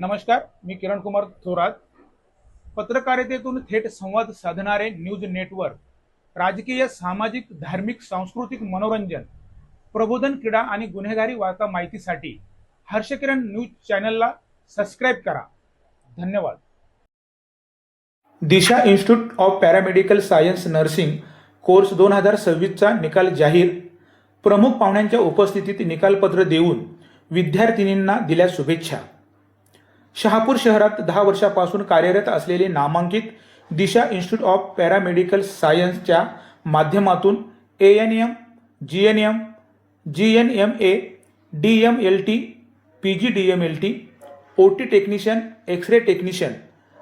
नमस्कार, मी किरण कुमार थोरात. पत्रकारितेतून थेट संवाद साधणारे न्यूज नेटवर्क, राजकीय, सामाजिक, धार्मिक, सांस्कृतिक, मनोरंजन, प्रबोधन, क्रीडा आणि गुन्हेगारी वार्ता माहितीसाठी हर्षकिरण न्यूज चॅनलला सबस्क्राईब करा. धन्यवाद. Disha institute of paramedical science nursing course 2026चा निकाल जाहीर. प्रमुख पाहुण्यांच्या उपस्थितीत निकालपत्र देऊन विद्यार्थिनींना दिल्या शुभेच्छा. शहापूर शहरात 10 वर्षापासून कार्यरत असलेले नामांकित दिशा इन्स्टिट्यूट ऑफ पॅरामेडिकल सायन्सच्या माध्यमातून ANM, GNM, GNMA, DMLT, PGDMLT, OT technician, x ray technician,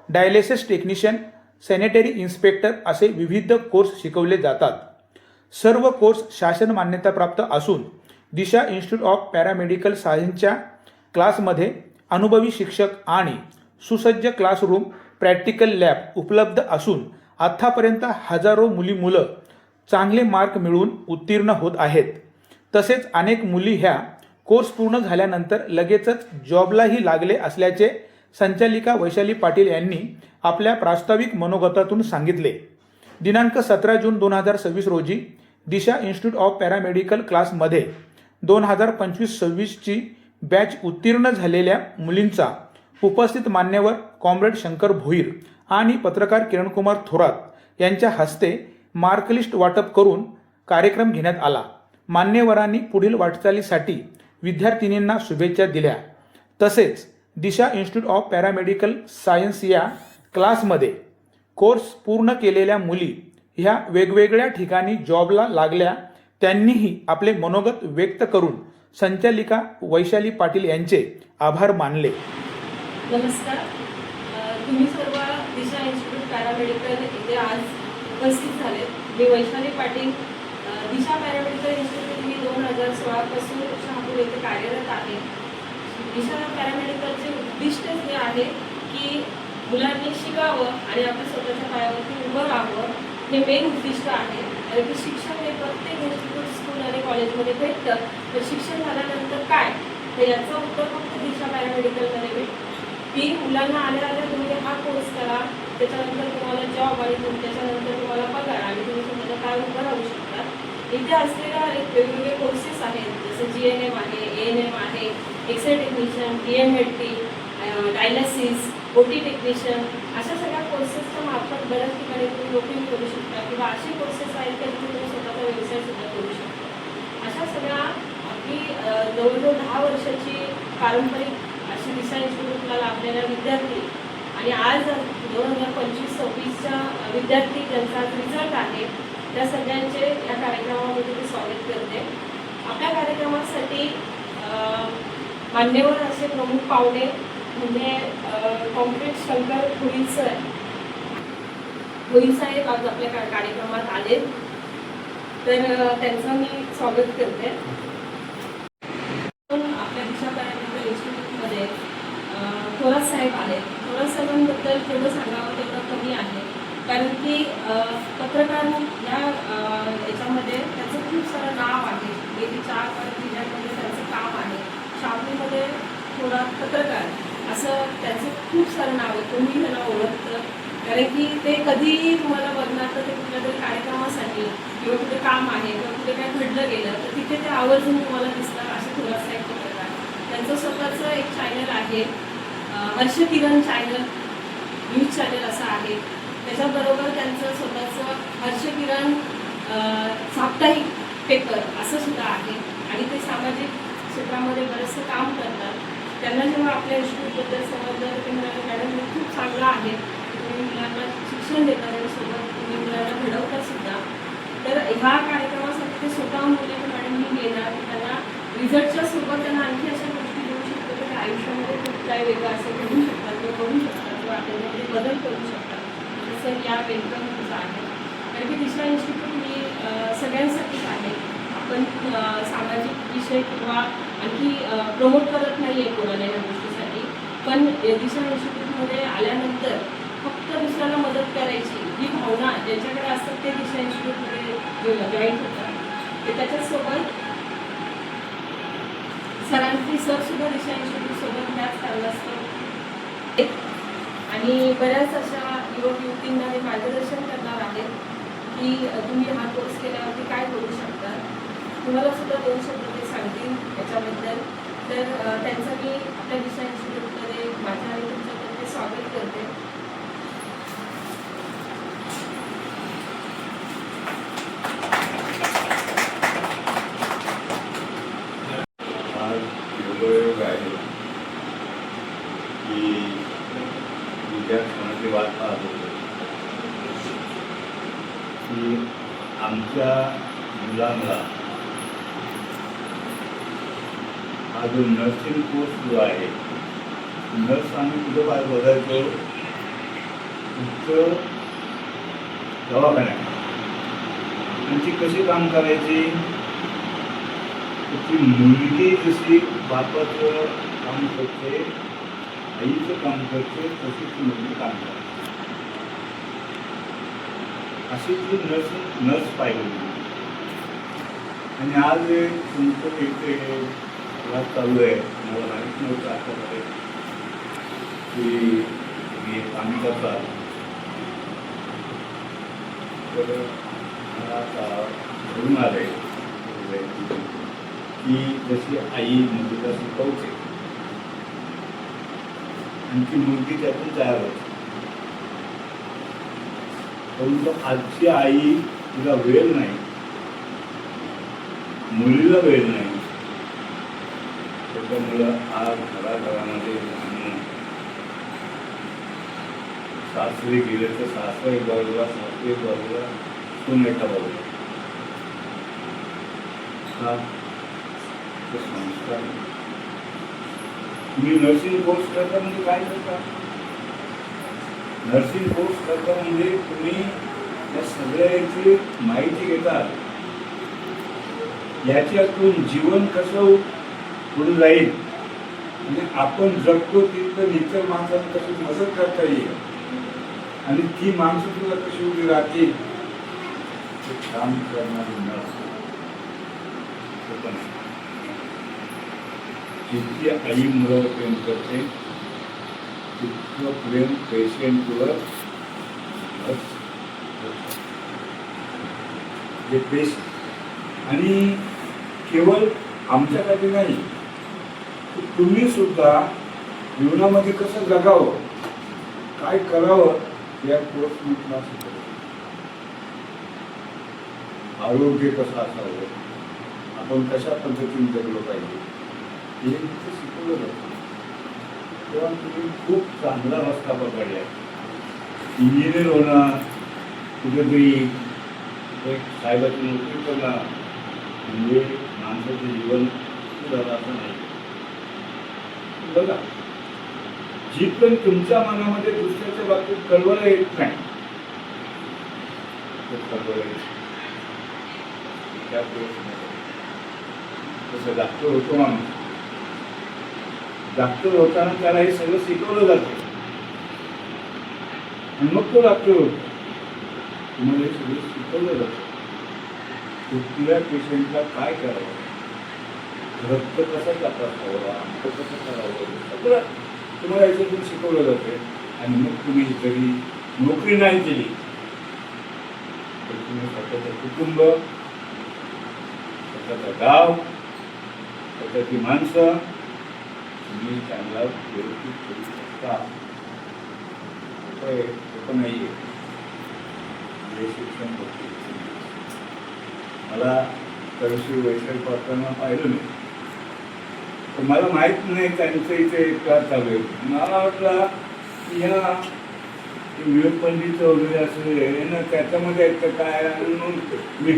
dialysis technician, sanitary inspector असे विविध कोर्स शिकवले जातात. सर्व कोर्स शासन मान्यताप्राप्त असून दिशा इन्स्टिट्यूट ऑफ पॅरामेडिकल सायन्सच्या क्लासमध्ये अनुभवी शिक्षक आणि सुसज्ज क्लासरूम, प्रॅक्टिकल लॅब उपलब्ध असून आत्तापर्यंत हजारो मुलं चांगले मार्क मिळवून उत्तीर्ण होत आहेत. तसेच अनेक मुली ह्या कोर्स पूर्ण झाल्यानंतर लगेचच जॉबलाही लागले असल्याचे संचालिका वैशाली पाटील यांनी आपल्या प्रास्ताविक मनोगतातून सांगितले. दिनांक 17 जून 2026 रोजी दिशा इन्स्टिट्यूट ऑफ पॅरामेडिकल क्लासमध्ये 2025-26ची बॅच उत्तीर्ण झालेल्या मुलींचा उपस्थित मान्यवर कॉम्रेड शंकर भोईर आणि पत्रकार किरणकुमार थोरात यांच्या हस्ते मार्कलिस्ट वाटप करून कार्यक्रम घेण्यात आला. मान्यवरांनी पुढील वाटचालीसाठी विद्यार्थिनींना शुभेच्छा दिल्या. तसेच दिशा इन्स्टिट्यूट ऑफ पॅरामेडिकल सायन्स या क्लासमध्ये कोर्स पूर्ण केलेल्या मुली ह्या वेगवेगळ्या ठिकाणी जॉबला लागल्या. त्यांनीही आपले मनोगत व्यक्त करून संचालिका वैशाली पाटील यांचे आभार मानले. नमस्कार. तुम्ही सर्व दिशा इन्स्टिट्यूट पॅरामेडिकल इथे आज उपस्थित झाले. मी वैशाली पाटील. दिशा पॅरामेडिकल इन्स्टिट्यूट ही 2016 पासून शहापूर येथे कार्यरत आहे. दिशा पॅरामेडिकलचे उद्दिष्ट हे आहे की मुलांनी शिकावं आणि आपल्या स्वतःच्या पायावरती उभं राहावं, हे मेन उद्दिष्ट आहे. कारण की शिक्षण हे प्रत्येक इन्स्टिट्यूट, स्कूल आणि कॉलेजमध्ये भेटतं, तर शिक्षण झाल्यानंतर काय, तर याचं उत्तर फक्त दिशा पॅरामेडिकलमध्ये भेटतं. की मुलांना आल्या तुम्ही हा कोर्स करा, त्याच्यानंतर तुम्हाला जॉब आणि त्याच्यानंतर तुम्हाला पगार आणि तुम्ही स्वतःच्या पायावर उभं राहू शकता. इथे असलेल्या एक वेगवेगळे कोर्सेस आहेत, जसं GNM आहे, ANM आहे, x ray technician, DMLT, dialysis, OT technician, अशा सगळ्या कोर्सेसच्या मार्फत बऱ्याच ठिकाणी तुम्ही नोकरी करू शकता किंवा असे कोर्सेस आहेत की तुम्ही स्वतःचा व्यवसाय सुद्धा करू शकता. अशा सगळ्या आपली जवळजवळ 10 वर्षाची पारंपरिक अशी दिशा इन्स्टिट्यूटला लाभलेल्या विद्यार्थी आणि आज 2025-26च्या विद्यार्थी ज्यांचा रिझल्ट आहे, त्या सगळ्यांचे या कार्यक्रमामध्ये मी स्वागत करते. आपल्या कार्यक्रमासाठी मान्यवर असे प्रमुख पाहुणे म्हणजे कॉम्रेड शंकर भोईर साहेब आज आपल्या कार्यक्रमात आले, तर त्यांचं मी स्वागत करते. आपल्या दिशा पॅरामेडिकल इन्स्टिट्यूटमध्ये थोरात साहेब आले. थोरात साहेबांबद्दल थोडं सांगावं तेवढं कमी आहे, कारण की पत्रकार या याच्यामध्ये त्याचं खूप सारं नाव आहे. गेली 4-5 जिल्ह्यांमध्ये त्यांचं काम आहे. शहापूरमध्ये थोरात पत्रकार असं त्याचं खूप सारं नाव आहे. तुम्ही त्यांना ओळखतं, कारण की ते कधीही तुम्हाला बघणार तर ते कुठल्या तरी कार्यक्रमासाठी किंवा कुठे काम आहे किंवा कुठे काय घडलं गेलं तर तिथे ते आवर्जून तुम्हाला दिसतात. असे थोरात साहेब पत्रकार. त्यांचं स्वतःचं एक चॅनल आहे, हर्षकिरण चॅनल, न्यूज चॅनल असं आहे. त्याच्याबरोबर त्यांचं स्वतःचं हर्षकिरण साप्ताहिक पेपर असं सुद्धा आहे आणि ते सामाजिक क्षेत्रामध्ये बरंचसं काम करतात. त्यांना जेव्हा आपल्या इन्स्टिट्यूटबद्दल समजलं तर ते म्हणाले, मॅडम हे खूप चांगलं आहे, तुम्ही मुलांना शिक्षण देतात आणि सोबत तुम्ही मुलांना घडवतात सुद्धा. तर ह्या कार्यक्रमासाठी ते स्वतःहून बोलले की मॅडम मी येणार, त्यांना रिझल्टच्या सोबत त्यांना आणखी अशा गोष्टी देऊ शकतो की आयुष्यामध्ये खूप काय वेगळं असं घडू शकतात किंवा करू शकतात किंवा त्याच्यामध्ये बदल करू शकतात. जसं या वेलकमचं आहे. कारण की दिशा इन्स्टिट्यूट ही सगळ्यांसाठीच आहे. आपण सामाजिक विषय किंवा आणखी प्रमोट करत नाही आहे कोणाला या गोष्टीसाठी, पण दिशा इन्स्टिट्यूटमध्ये आल्यानंतर फक्त दुसऱ्याला मदत करायची ही भावना ज्यांच्याकडे असतात ते दिशा इन्स्टिट्यूटमध्ये जॉईन होतात. ते त्याच्यासोबत सरांची सरसुद्धा दिशा इन्स्टिट्यूटसोबत त्याच कारणास्तव आणि बऱ्याच अशा युवक युवतींना हे मार्गदर्शन करणार आहेत की तुम्ही हा कोर्स केल्यावरती काय करू शकता. तुम्हाला सुद्धा 2 शब्द ते सांगतील याच्याबद्दल. तर त्यांचं मी आपल्या दिशा इन्स्टिट्यूटमध्ये माझ्या आणि तुमच्यातर्फे स्वागत करते. आज योगायोग आहे की उद्या क्षणाची वाट पाहत होतो की आमच्या मुलांना हा जो नर्सिंग कोर्स जो आहे, नर्स आम्ही कुठं बाहेर बघायचो, इतकं दवाखान्यात आणि ती कशी काम करायची, ती मुलगी जशी बापाचं काम करते, आईचं काम करते, तशी ती मुलगी काम करते. अशी ती नर्स पाहिजे. आणि आज तुमचं इथे क्लास चालू आहे, मला माहीत नव्हतं आतापर्यंत की मी काम करतात. तर मला आता घडून आले की जशी आई मुलीला शिकवते आणि ती मुलगी त्यातून तयार होते, परंतु आजची आई तिला वेळ नाही, मुलीला वेळ नाही. त्याच्यामुळं आज घराघरामध्ये सासरी गेले तर सासरा एक बाजूला, सासरी एक बाजूला, सून एका बाजूला. संस्कार. तुम्ही नर्सिंग कोर्स करता म्हणजे काय करता? नर्सिंग कोर्स करता म्हणजे तुम्ही या सगळ्याची माहिती घेतात, याच्यातून जीवन कसं पुढे जाईल आणि आपण जगतो तिथं इतर माणसांना कशी मदत करता येईल आणि ती माणसं तुला कशी उभी राहतील ते काम करणारी नर्स. जितकी आई मुलावर प्रेम करते तितकं प्रेम पेशंटवर जे पेशंट. आणि केवळ आमच्यासाठी नाही, तुम्ही सुद्धा जीवनामध्ये कसं जगावं, काय करावं या कोर्सने तुला शिकवलं. आरोग्य कसं असावं, आपण कशा पद्धतीने जगलो पाहिजे हे शिकवलं जातं. तेव्हा तुम्ही खूप चांगला रस्ता पकडला. इंजिनियर होणं, कुठेतरी एक साहेबाची नोकरी करणं म्हणजे माणसाचं जीवन सुधारलं असं नाही. बघा, जी पण तुमच्या मनामध्ये दुसऱ्याच्या बाबतीत कळवळा येत नाही ते कळवळा येत त्या कोर्समध्ये. तसं डॉक्टर होतो माणूस, डॉक्टर होताना त्याला हे सगळं शिकवलं जातं आणि मग तो डॉक्टर होतो. तुम्हाला हे सगळं शिकवलं जातं. कुठल्या पेशंटला काय करावं, रक्त कसं तपासावं, अंक कसं करावं, सगळं तुम्हाला याच्यातून शिकवलं जाते. आणि मग तुम्ही जरी नोकरी नाही केली तर तुम्ही स्वतःचं कुटुंब, स्वतःचं गाव, स्वतःची माणसं तुम्ही चांगला व्यवस्थित करू शकता. पण नाही आहे हे शिक्षण बघते. मला तळशी वैशाख करताना पाहिलं नाही, तर मला माहीत नाही त्यांचं इथे क्लास चालू आहे. मला वाटलं की ह्या विवेक पंडित वगैरे असं ना त्याच्यामध्ये आहेत का काय, म्हणून मी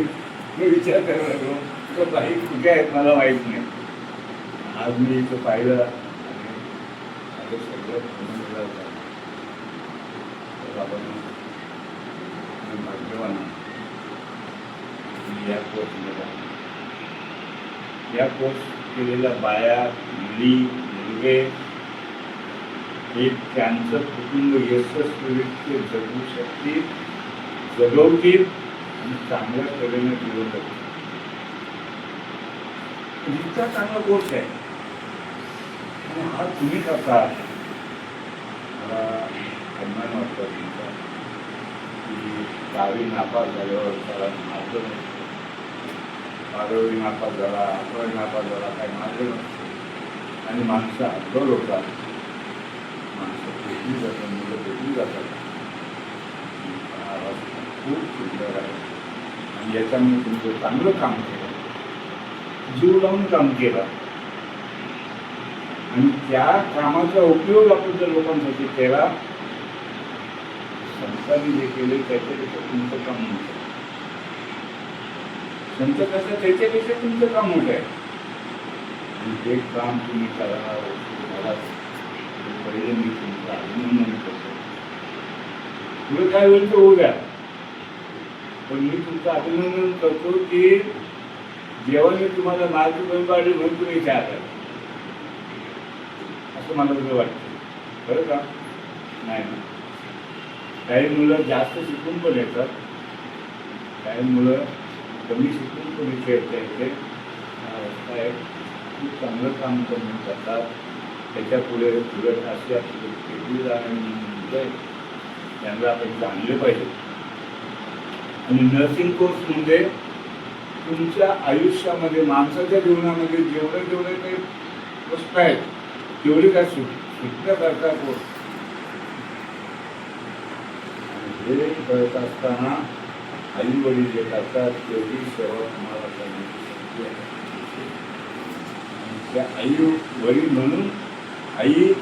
विचार करायला लागलो तर काही कुठे आहेत मला माहीत नाही. आज मी इथं पाहिलं आणि माझं सगळं समजलं होतं. तर आपण भाग्यवान या कोर्समध्ये, या कोर्स केलेल्या बाया, मुली, मुलगे हे त्यांचं कुटुंब यशस्वीरित्या जगू शकतील, जगवतील आणि चांगल्या तऱ्हेने जीवन जगतील. इतका चांगला कोर्स आहे आणि हा तुम्ही करता मला अभिमान वाटतो तुमचा की 10वी नापास झाल्यावर त्याला मार्ग नसतो, 12वी नापास झाला, 11वी नापास झाला, काही मार्ग नसतो आणि माणसं आंदोल होतात, माणसं भेटली जातात, मुलं भेटली जातात. हा आवाज खूप सुंदर आहे आणि याच्यामुळे तुमचं चांगलं काम केलं, जीव लावून काम केलं आणि त्या कामाचा उपयोग आपण जर लोकांसाठी केला, संतांनी जे केले त्याच्यापेक्षा तुमचं काम मोठं आहे. संत कसं त्याच्यापेक्षा तुमचं काम मोठं आहे आणि ते काम तुम्ही करायला पहिले मी तुमचं अभिनंदन करतो. पुढे काय होईल तर होऊ द्या, पण मी तुमचं अभिनंदन करतो की जेव्हा मी तुम्हाला मार्ग बंद पाडली म्हणून तुम्ही इथे आला, असं मला तुझं वाटतं. बरं का? नाही ना, काही मुलं जास्त शिकून पण येतात, काही मुलं कमी शिकून पण इथे येते. रस्ता आहे, खूप चांगलं काम करून करतात. त्याच्या पुढे उलट अशी आपली मुलं त्यांना आपण जाणले पाहिजे. आणि नर्सिंग कोर्स म्हणजे तुमच्या आयुष्यामध्ये, माणसाच्या जीवनामध्ये जेवढे काही गोष्ट आहेत तेवढी काय शिकण्यासारखा कोर्स. आणि हे करत असताना आई वडील जे करतात तेवढी सेवा तुम्हाला करण्याची संधी आहे. आणि त्या आई वडील म्हणून, आई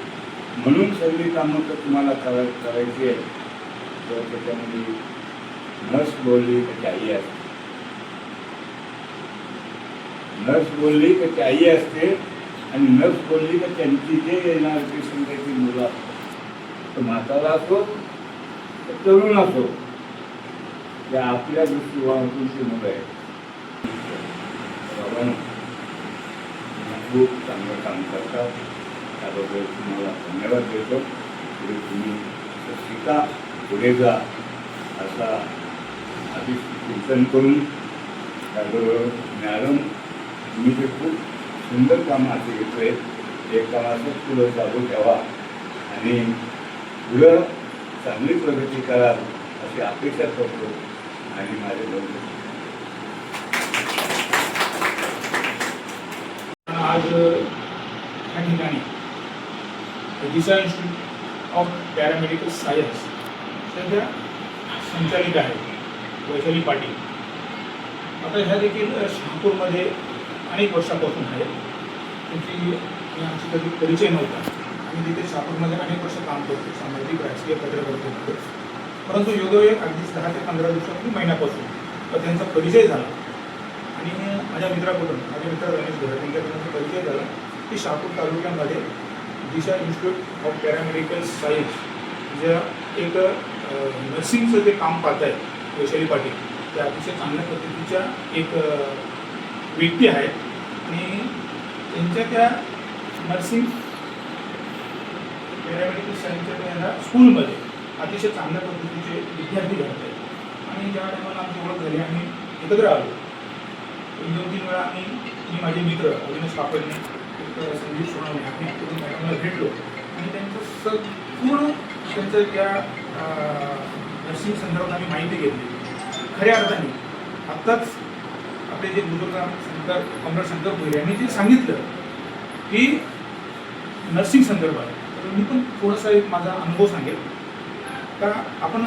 म्हणून सगळी कामं तर तुम्हाला करायची आहे. तर त्याच्यामध्ये नर्स बोलली तर ती आई असते, नर्स बोलली तर ती आई असते आणि नर्स बोलली तर त्यांची जे येणार पेशंट त्याची मुलं असतात, तर म्हातारा असो तर तरुण असो, त्या आपल्या दृष्टिकोनातून ती मुलं आहेत. बाबांनो, खूप चांगलं काम करतात, त्याबद्दल तुम्हाला धन्यवाद देतो. पुढे तुम्ही शिका, पुढे जा, असा आधी चिंतन करून त्याबरोबर मॅडम तुम्ही ते खूप सुंदर काम हाती घेतले. हे काम असंच पुढं चालू ठेवा आणि पुढं चांगली प्रगती कराल अशी अपेक्षा करतो आणि माझे बंधू. आज या ठिकाणी दिशा इन्स्टिट्यूट ऑफ पॅरामेडिकल सायन्स सध्या संचालिका आहे वैशाली पाटील. आता ह्या देखील शहापूरमध्ये अनेक वर्षापासून आहे. त्यांची आमची कधी परिचय नव्हता. आम्ही तिथे शहापूरमध्ये अनेक वर्ष काम करतो सामाजिक राजकीय पत्रकारितेमध्ये, परंतु योगायोग अगदीच 10 ते 15 दिवसापूर्वी महिन्यापासून तर त्यांचा परिचय झाला आणि माझ्या मित्र रमेश घरत यांच्याकडून परिचय झाला की शहापूर तालुक्यामध्ये दिशा इन्स्टिट्यूट ऑफ पॅरामेडिकल सायन्स ज्या एक नर्सिंगचं जे काम पाहत आहे वैशाली पाटील, त्या अतिशय चांगल्या पद्धतीच्या एक व्यक्ती आहेत आणि त्यांच्या त्या नर्सिंग पॅरामेडिकल सायन्सच्या त्या स्कूलमध्ये अतिशय चांगल्या पद्धतीचे विद्यार्थी घडत आहेत. आणि ज्या टायमाला आमची ओळख झाली आम्ही एकत्र आलो, 2-3 वेळा मी माझे मित्र अविनाश कापडणे, संदीप सोनवणे आम्ही मॅडमला भेटलो आणि त्यांचं पूर्ण त्यांचं त्या नर्सिंग संदर्भात आम्ही माहिती घेतली. खऱ्या अर्थाने आत्ताच आपले जे बुजुर्ग कॉम्रेड शंकर भोईर यांनी जे सांगितलं की नर्सिंग संदर्भात, तर मी पण थोडासा एक माझा अनुभव सांगेल का. आपण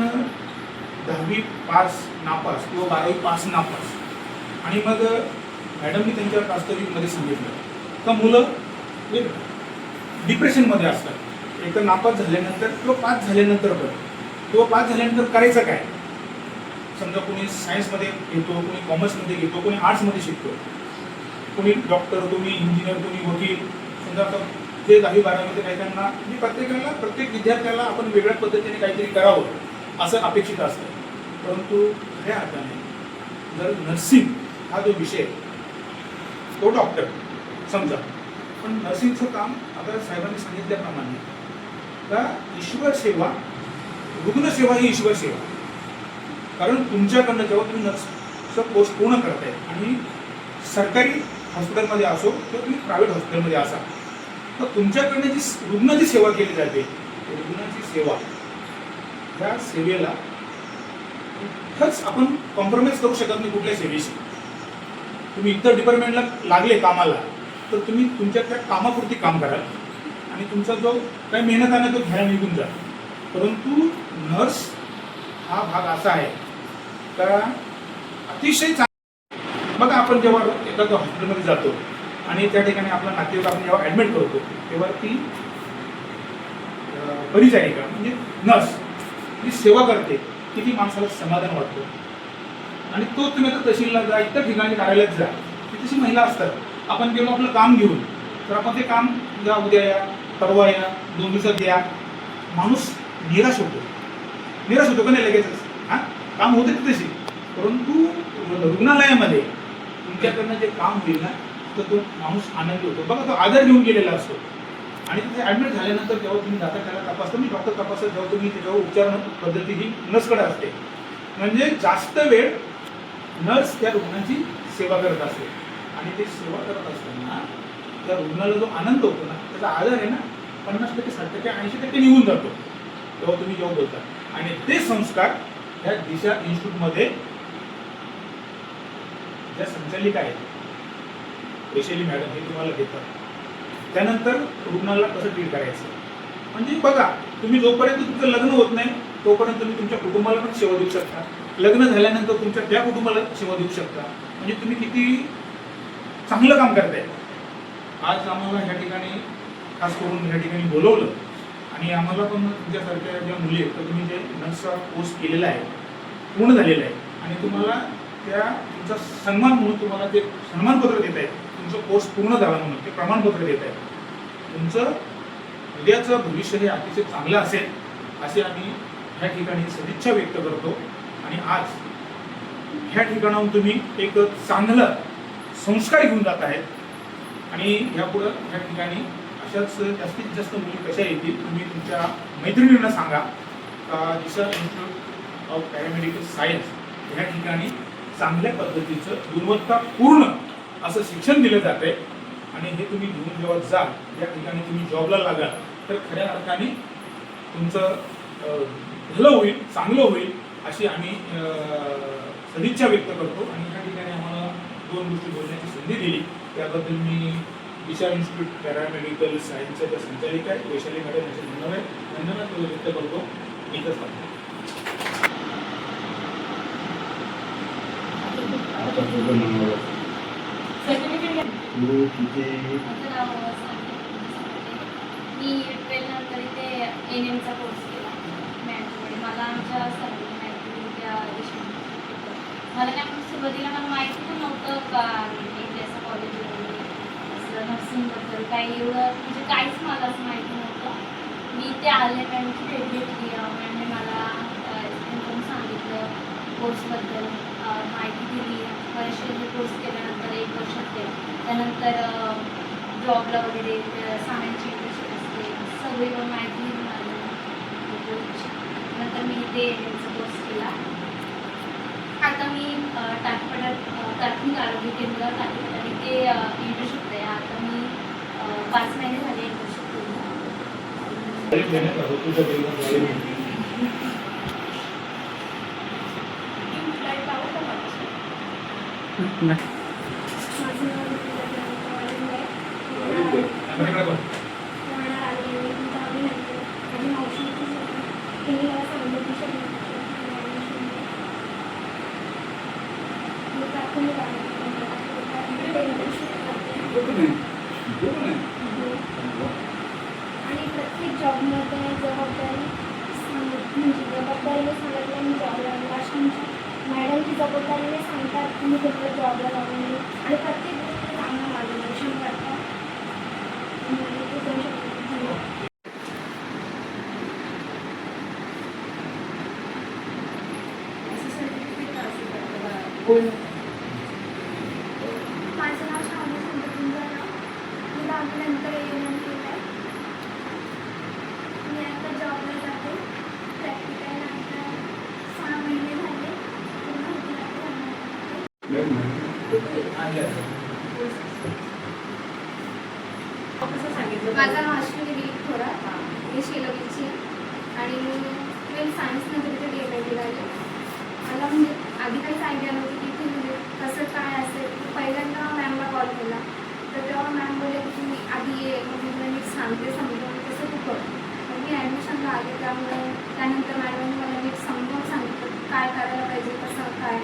10वी पास नापास किंवा 12वी पास नापास आणि मग मॅडमनी त्यांच्या प्रास्ताविकमध्ये सांगितलं का मुलं एक डिप्रेशनमध्ये असतात. एक तर नापास झाल्यानंतर किंवा पास झाल्यानंतर पण, किंवा पास झाल्यानंतर करायचं काय. समजा कोणी सायन्समध्ये घेतो, कोणी कॉमर्समध्ये घेतो, कोणी आर्ट्समध्ये शिकतो, कोणी डॉक्टर, कोणी इंजिनियर, कोणी वकील. समजा आता जे 10वी 12वीमध्ये काही त्यांना म्हणजे प्रत्येक विद्यार्थ्याला आपण वेगळ्या पद्धतीने काहीतरी करावं असं अपेक्षित असतं. परंतु खऱ्या अर्थाने जर नर्सिंग हा जो विषय तो डॉक्टर समजा, पण नर्सिंगचं काम आता साहेबांनी सांगितल्याप्रमाणे का ईश्वर सेवा, रुग्णसेवा ही ईश्वर सेवा. कारण तुमच्याकडनं जेव्हा तुम्ही नर्सचा कोर्स पूर्ण करताय आणि सरकारी हॉस्पिटलमध्ये असो किंवा तुम्ही प्रायव्हेट हॉस्पिटलमध्ये असा, तर तुमच्याकडनं जी रुग्णाची सेवा केली जाते रुग्णाची सेवा, या सेवेला कुठंच आपण कॉम्प्रोमाइज करू शकत नाही कुठल्या सेवेशी. तुम्ही इतर डिपार्टमेंटला लागले कामाला तर तुम्ही तुमच्या त्या कामापुरती काम कराल आणि तुमचा जो काही मेहनत आहे तो घ्यायला निघून जा. परंतु नर्स हा भाग असा आहे का अतिशय बघा, आपण जेव्हा एखाद्या हॉस्पिटलमध्ये जातो आणि त्या ठिकाणी आपला नातेवाईक आपण जेव्हा ॲडमिट करतो तेव्हा ती परिचारिका म्हणजे नर्स ती सेवा करते, किती माणसाला समाधान वाटतं. आणि तो तुम्ही आता तहसीलला जा, इतर ठिकाणी कार्यालयात जा, ती तशी महिला असतात. आपण गेलो आपलं काम घेऊन तर आपण ते काम या उद्या या, परवा या, 2 दिवसात या, माणूस निराश होतो का नाही लगेचच. हां, काम होते तशी. परंतु रुग्णालयामध्ये तुमच्याकडनं जे काम होईल ना तर तो माणूस आनंदी होतो. बघा, तो आदर घेऊन गेलेला असतो. आणि तिथे ॲडमिट झाल्यानंतर जेव्हा तुम्ही जाता त्याला तपासता, मी डॉक्टर तपासत जेव्हा तुम्ही त्याच्यावर उपचार पद्धती ही नर्सकडे असते. म्हणजे जास्त वेळ नर्स त्या रुग्णाची सेवा करत असते. आणि ते सेवा करत असताना त्या रुग्णाला जो आनंद होतो ना त्याचा आदर आहे ना 50%, 60%, 80% निघून जातो तेव्हा तुम्ही जेव्हा बोलता. आणि ते संस्कार ह्या दिशा इन्स्टिट्यूटमध्ये ज्या संचालिका आहेत वैशाली मॅडम हे तुम्हाला देतात. त्यानंतर रुग्णाला कसं ट्रीट करायचं. म्हणजे बघा, तुम्ही जोपर्यंत तुमचं लग्न होत नाही तोपर्यंत तुम्ही तुमच्या कुटुंबाला पण सेवा देऊ शकता. लग्न झाल्यानंतर तुमच्या त्या कुटुंबाला सेवा देऊ शकता. म्हणजे तुम्ही किती चांगलं काम करताय. आज आम्हाला ह्या ठिकाणी खास करून ह्या ठिकाणी बोलवलं आणि आम्हाला पण तुमच्यासारख्या ज्या मुली आहेत तर तुम्ही जे नर्सचा कोर्स केलेला आहे पूर्ण झालेला आहे आणि तुम्हाला त्या तुमचा सन्मान म्हणून तुम्हाला ते सन्मानपत्र देत आहेत. तुमचं कोर्स पूर्ण झाला म्हणून ते प्रमाणपत्र देत आहेत. तुमचं उद्याचं भविष्य हे अतिशय चांगलं असेल असे आम्ही ह्या ठिकाणी सदिच्छा व्यक्त करतो. आणि आज ह्या ठिकाणाहून तुम्ही एक चांगलं संस्कार घेऊन जात आहेत. आणि यापुढं ह्या ठिकाणी अशाच जास्तीत जास्त मुली कशा येतील तुम्ही तुमच्या मैत्रिणींना सांगा का दिशा इन्स्टिट्यूट ऑफ पॅरामेडिकल सायन्स ह्या ठिकाणी चांगल्या पद्धतीचं गुणवत्तापूर्ण असं शिक्षण दिलं जातं आहे. आणि हे तुम्ही घेऊन जेव्हा जाल या ठिकाणी तुम्ही जॉबला लागाल तर खऱ्या अर्थाने तुमचं भलं होईल, चांगलं होईल अशी आम्ही सदिच्छा व्यक्त करतो. आणि ह्या ठिकाणी आम्हाला 2 गोष्टी बोलण्याची संधी दिली त्याबद्दल मी दिशा इन्स्टिट्यूट पॅरामेडिकल सायन्सच्या ज्या संचालिका आहेत वैशाली मॅडम यांचे धन्यवाद व्यक्त करतो. इथंच थांबतो. मी 12 नंतर इथे NMचा कोर्स केला मॅथमध्ये. मला आमच्या सरांनी माहिती दिली त्या विषयात. मला काय सुरुवातीला मला माहिती पण नव्हतं का इथे असं कॉलेज वगैरे असं नर्सिंगबद्दल काही एवढं म्हणजे काहीच मला असं माहिती नव्हतं. मी इथे आले, मॅमची भेट घेतली, मॅमने मला एकदम सांगितलं कोर्सबद्दल, माहिती दिली. बरेचसे कोर्स केल्यानंतर 1 वर्षात केलं. त्यानंतर जॉबला वगैरे सांगायची इंटरेस्ट असते सगळी पण माहिती मिळाली. नंतर मी इथे NMचा कोर्स केला. आता मी प्राथमिक आरोग्य केंद्र आणि ते इंटर्नशिप आहे. आता मी 5 महिने झाले इंटर्नशिप करून. माझं नाव माझी मावशी तिने मला सांगितलं की प्राथमिक आणि प्रत्येक जॉबमध्ये जबाबदारी जबाबदारीने सांगितलं मी जॉबला आमच्या मॅडमची जबाबदारीने सांगतात तुम्ही कुठल्या जॉबला लागून आणि प्रत्येक गोष्ट चांगलं मार्गदर्शन करतात. माझं नाव शाहू सुंदर. मी 10वी नंतर ANM केलं आहे. मी आता जॉबला जाते. प्रॅक्टिकल नंतर 6 महिने झाले. माझा नाव अश्विनी दिलीप थोरात. शेलवीची आणि मी सायन्सनंतर इथे DMLT झाले. मला म्हणजे आधी काहीच आयडिया नव्हती की इथे म्हणजे कसं काय असेल. पहिल्यांदा मॅमला कॉल केला तर तेव्हा मॅम बोलले की तुम्ही आधी ये, मग मी तुला नीट सांगते समजावून कसं तू कर. मग मी ॲडमिशनला आले, त्यामुळे त्यानंतर मॅडमने मला नीट समजावून सांगितलं काय करायला पाहिजे, कसं काय.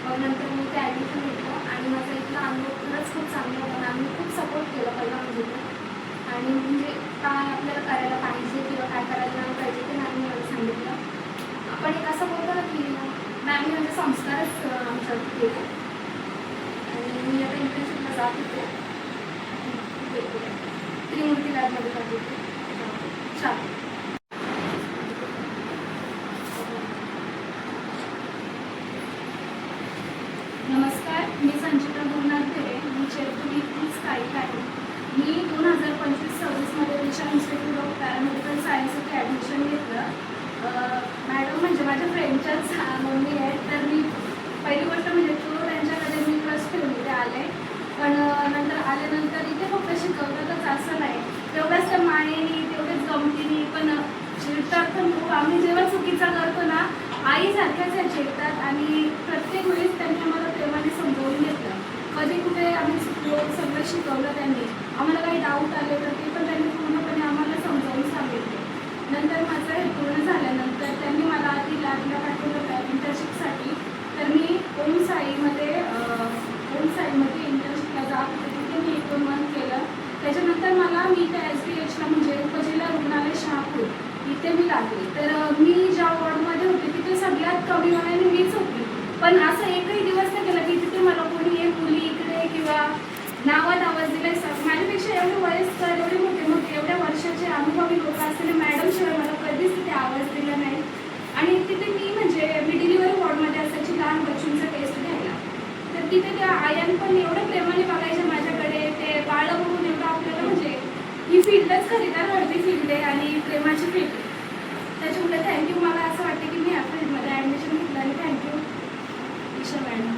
मग नंतर मी ते ॲडमिशन घेतलं आणि माझा इथला अनुभव खरंच खूप चांगला होता. मॅमने खूप सपोर्ट केला पहिला म्हणजे आणि म्हणजे काय आपल्याला करायला पाहिजे किंवा काय करायला नाही पाहिजे ते मॅमने मला सांगितलं. आपण एक असं बोलतो ना की मॅमने म्हणजे संस्कारच आमच्यावरती केले आणि मी आता इंटर्नशिपला जात होते. त्रिमूर्ती लॅबमध्ये जात होते. छान. नमस्कार, मी संचिता गुरुनाथ भिरे. मी चेरपुरी इथली स्थायिक आहे. मी 2025-26मध्ये विशाल इन्स्टिट्यूट ऑफ पॅरामेडिकल सायन्स इथे ॲडमिशन घेतलं. मॅडम म्हणजे माझ्या फ्रेंडच्याच मम्मी आहेत, तर मी पहिली गोष्ट म्हणजे तो त्यांच्याकडे मी ट्रस्ट ठेवून इथे आले. पण नंतर आल्यानंतर इथे फक्त शिकवतातच असं नाही, तेवढ्याच त्या मायेने तेवढेच गमतीने पण चिडतात पण खूप. आम्ही जेव्हा चुकीचा करतो ना आईसारख्याच या चिडतात आणि प्रत्येक वेळेस त्यांनी आम्हाला प्रेमाने समजावून घेतलं. कधी कुठे आम्ही चुकलो सगळं शिकवलं त्यांनी. आम्हाला काही डाऊट आले तर ते पण त्यांनी पूर्णपणे आम्हाला समजावून सांगितलं. नंतर माझं हे पूर्ण झाल्यानंतर त्यांनी मला आधी लॅबला पाठवलं होतं इंटर्नशिपसाठी. तर मी ओम साईमध्ये इंटर्नशिपला जात होते. तिथे मी 1-2 मंथ केलं. त्याच्यानंतर मी त्या SBHला म्हणजे उपजिल्हा रुग्णालय शहापूर इथे मी लागले. तर मी ज्या वॉर्डमध्ये होते तिथे सगळ्यात कमी वयाने मीच होती. पण असं एकही दिवस नाही गेला की तिथे मला कोणी एक मुली इकडे किंवा नावात आवाज दिला. माझ्यापेक्षा एवढे वयस्कर एवढे मोठे एवढ्या वर्षाचे अनुभवी लोक असलेले मॅडमशिवाय मला कधीच तिथे आवाज दिला नाही. आणि तिथे मी डिलिव्हरी वॉर्डमध्ये असायची लहान बच्चूंचा टेस्ट घ्यायला. तर तिथे त्या आयान पण एवढं प्रेमाने बघायच्या माझ्याकडे. ते बाळं बघून एवढं आपल्याला म्हणजे ही फील्डच खरी तर हळदी फील्ड आहे आणि प्रेमाची फील्ड. त्याच्यामुळे थँक्यू. मला असं वाटतं की मी या फील्डमध्ये ॲडमिशन घेतलं आणि थँक्यू ईशा मॅडम.